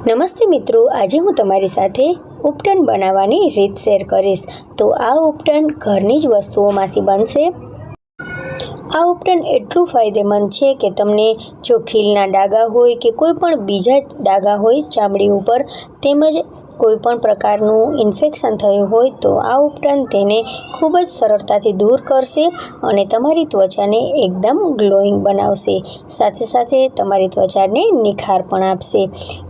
નમસ્તે મિત્રો, આજે હું તમારી સાથે ઉપટન બનાવવાની રીત શેર કરીશ। તો આ ઉપટન ઘરની જ વસ્તુઓમાંથી બનશે। આ ઉપટન એટલું ફાયદેમંદ છે કે તમને જો ખીલના ડાઘા હોય કે કોઈ પણ બીજા ડાઘા હોય ચામડી ઉપર, તેમજ કોઈ પણ પ્રકારનું ઇન્ફેક્શન થયું હોય તો આ ઉપટન તેને ખૂબ જ સરળતાથી દૂર કરશે અને તમારી ત્વચાને એકદમ ગ્લોઈંગ બનાવશે, સાથે સાથે તમારી ત્વચાને નિખાર પણ આપશે।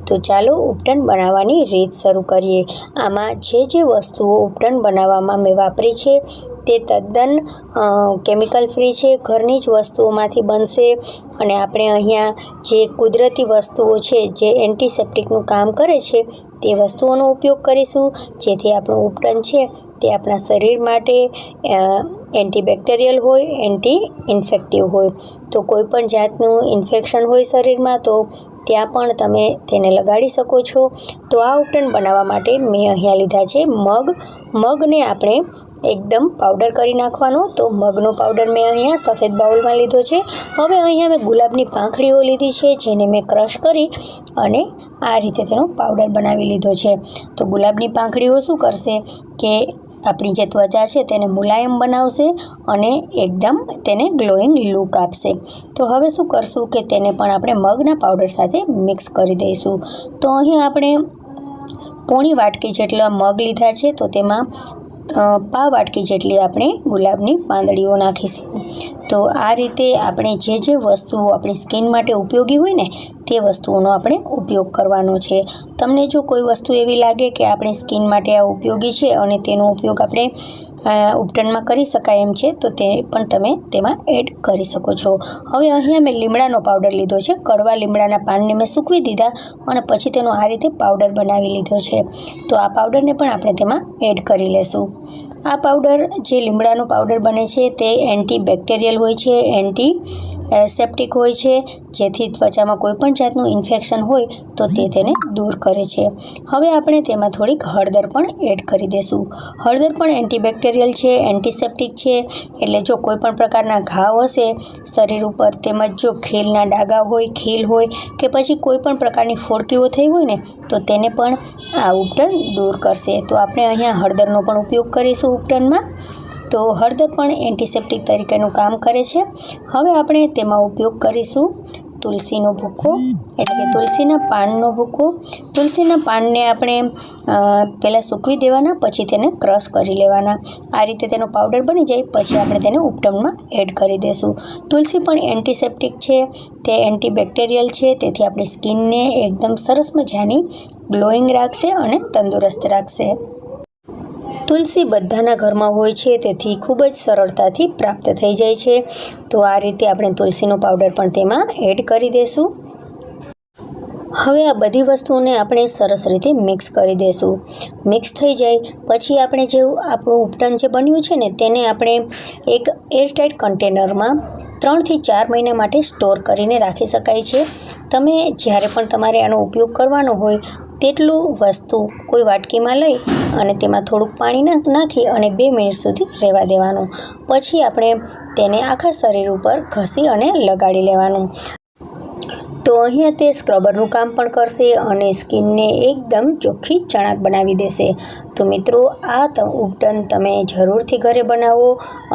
તો ચાલો ઉપટન બનાવવાની રીત શરૂ કરીએ। આમાં જે વસ્તુઓ ઉપટન બનાવવામાં મેં વાપરી છે તે તદ્દન કેમિકલ ફ્રી છે, ઘરની જ વસ્તુઓમાંથી બનશે અને આપણે અહીંયા જે કુદરતી વસ્તુઓ છે જે એન્ટિસેપ્ટિકનું કામ કરે છે તે વસ્તુઓનો ઉપયોગ કરીશું, જેથી આપણું ઉપટન છે તે આપણા શરીર માટે એન્ટીબેક્ટેરિયલ હોય, એન્ટી ઇન્ફેક્ટિવ હોય। તો કોઈ પણ જાતનું ઇન્ફેક્શન હોય શરીરમાં તો ત્યાં પણ તમે તેને લગાડી શકો છો। તો આ ઉપટન બનાવવા માટે મેં અહીંયા લીધા છે મગને આપણે એકદમ પાવડર કરી નાખવાનો। તો મગનો પાવડર મેં અહીંયા સફેદ બાઉલમાં લીધો છે। હવે અહીંયા મેં ગુલાબની પાંખડીઓ લીધી છે, જેને મેં ક્રશ કરી અને આ રીતે તેનો પાવડર બનાવી લીધો છે। તો ગુલાબની પાંખડીઓ શું કરશે કે આપણી જે ત્વચા છે તેને મુલાયમ બનાવશે અને એકદમ તેને ગ્લોઈંગ લુક આપશે। તો હવે શું કરશું કે તેને પણ આપણે મગના પાવડર સાથે મિક્સ કરી દઈશું। તો અહીં આપણે પોણી વાટકી જેટલા મગ લીધા છે, તો તેમાં પા વાટકી જેટલી આપણે ગુલાબની પાંદડીઓ નાખીશું। તો આ રીતે આપણે જે વસ્તુઓ આપણી સ્કિન માટે ઉપયોગી હોય ને તે વસ્તુઓનો આપણે ઉપયોગ કરવાનો છે। તમને જો કોઈ વસ્તુ એવી લાગે કે આપણી સ્કિન માટે આ ઉપયોગી છે અને તેનો ઉપયોગ આપણે ઉપટનમાં કરી શકાય એમ છે, તો તે પણ તમે તેમાં એડ કરી શકો છો। હવે અહીંયા મેં લીમડાનો પાવડર લીધો છે। કડવા લીમડાના પાનને મેં સૂકવી દીધા અને પછી તેનો આ રીતે પાવડર બનાવી લીધો છે। તો આ પાવડરને પણ આપણે તેમાં એડ કરી લેશું। આ પાવડર જે લીમડાનો પાવડર બને છે તે એન્ટીબેક્ટેરિયલ હોય છે, એન્ટી સેપ્ટિક હોય છે, જેથી ત્વચામાં કોઈ પણ જાતનું ઇન્ફેક્શન હોય તો તે તેને દૂર કરે છે। હવે આપણે તેમાં થોડીક હળદર પણ એડ કરી દઈશું। હળદર પણ એન્ટીબેક્ટેરિયલ છે, એન્ટીસેપ્ટિક છે, એટલે જો કોઈ પણ પ્રકારના ઘાવ હશે શરીર ઉપર, તેમજ જો ખીલના ડાઘા હોય, ખીલ હોય કે પછી કોઈ પણ પ્રકારની ફોડકીઓ થઈ હોય ને તો તેને પણ આ ઉપટન દૂર કરશે। તો આપણે અહીંયા હળદરનો પણ ઉપયોગ કરીશું ઉપટનમાં। તો હળદર પણ એન્ટિસેપ્ટિક તરીકેનું કામ કરે છે। હવે આપણે તેમાં ઉપયોગ કરીશું તુલસીનો ભૂકો, એટલે કે તુલસીના પાનનો ભૂકો। તુલસીના પાનને આપણે પહેલાં સૂકવી દેવાના, પછી તેને ક્રશ કરી લેવાના। આ રીતે તેનો પાવડર બની જાય પછી આપણે તેને ઉપટનમાં એડ કરી દઈશું। તુલસી પણ એન્ટિસેપ્ટિક છે, તે એન્ટીબેક્ટેરિયલ છે, તેથી આપણી સ્કિનને એકદમ સરસ મજાની ગ્લોઈંગ રાખશે અને તંદુરસ્ત રાખશે। તુલસી બધાના ઘરમાં હોય છે, તેથી ખૂબ જ સરળતાથી પ્રાપ્ત થઈ જાય છે। તો આ રીતે આપણે તુલસીનો પાવડર પણ તેમાં એડ કરી દઈશું। હવે આ બધી વસ્તુઓને આપણે સરસ રીતે મિક્સ કરી દઈશું। મિક્સ થઈ જાય પછી આપણે આપણું ઉપટન જે બન્યું છે ને તેને આપણે એક એરટાઇટ કન્ટેનરમાં 3 થી 4 મહિના માટે સ્ટોર કરીને રાખી શકાય છે। તમે જ્યારે પણ તમારે આનો ઉપયોગ કરવાનો હોય તેટલું વસ્તુ કોઈ વાટકીમાં લઈ અને તેમાં થોડુંક પાણી નાખી અને 2 મિનિટ સુધી રહેવા દેવાનું, પછી આપણે તેને આખા શરીર ઉપર ઘસી અને લગાડી લેવાનું। તો અહીંયા તે સ્ક્રબરનું કામ પણ કરશે અને સ્કિનને એકદમ ચોખ્ખી ચણાક બનાવી દેશે। તો મિત્રો, આ ઉપટન તમે જરૂરથી ઘરે બનાવો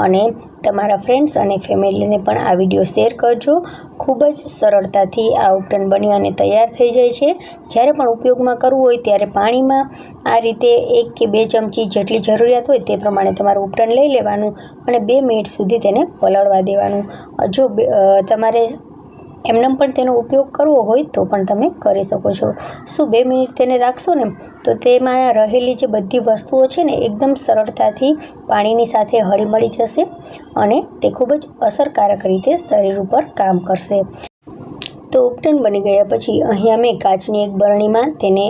અને તમારા ફ્રેન્ડ્સ અને ફેમિલીને પણ આ વિડીયો શેર કરજો। ખૂબ જ સરળતાથી આ ઉપટન બની અને તૈયાર થઈ જાય છે। જ્યારે પણ ઉપયોગમાં કરવું હોય ત્યારે પાણીમાં આ રીતે 1 કે 2 ચમચી જેટલી જરૂરિયાત હોય તે પ્રમાણે તમારું ઉપટન લઈ લેવાનું અને 2 મિનિટ સુધી તેને પલળવા દેવાનું। જો તમારે એમનેમ પણ તેનો ઉપયોગ કરવો હોય તો પણ તમે કરી શકો છો। શું 2 મિનિટ તેને રાખશો ને તો તેમાં રહેલી જે બધી વસ્તુઓ છે ને એકદમ સરળતાથી પાણીની સાથે હળીમળી જશે અને તે ખૂબ જ અસરકારક રીતે શરીર ઉપર કામ કરશે। તો ઉપટન બની ગયા પછી અહીંયા મેં કાચની એક બરણીમાં તેને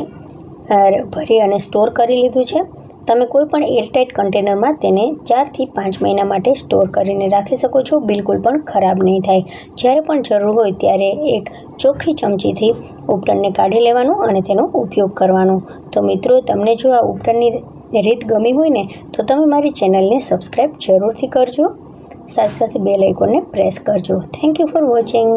ભરી અને સ્ટોર કરી લીધું છે। તમે કોઈ પણ એરટાઇટ કન્ટેનરમાં તેને 4 થી 5 મહિના માટે સ્ટોર કરીને રાખી શકો છો, બિલકુલ પણ ખરાબ નહીં થાય। જ્યારે પણ જરૂર હોય ત્યારે એક ચોખ્ખી ચમચીથી ઉપટનને કાઢી લેવાનું અને તેનો ઉપયોગ કરવાનો। તો મિત્રો, તમને જો આ ઉપટનની રીત ગમી હોય ને તો તમે મારી ચેનલને સબસ્ક્રાઈબ જરૂરથી કરજો, સાથે સાથે બેલ આઇકોનને પ્રેસ કરજો। Thank you for watching.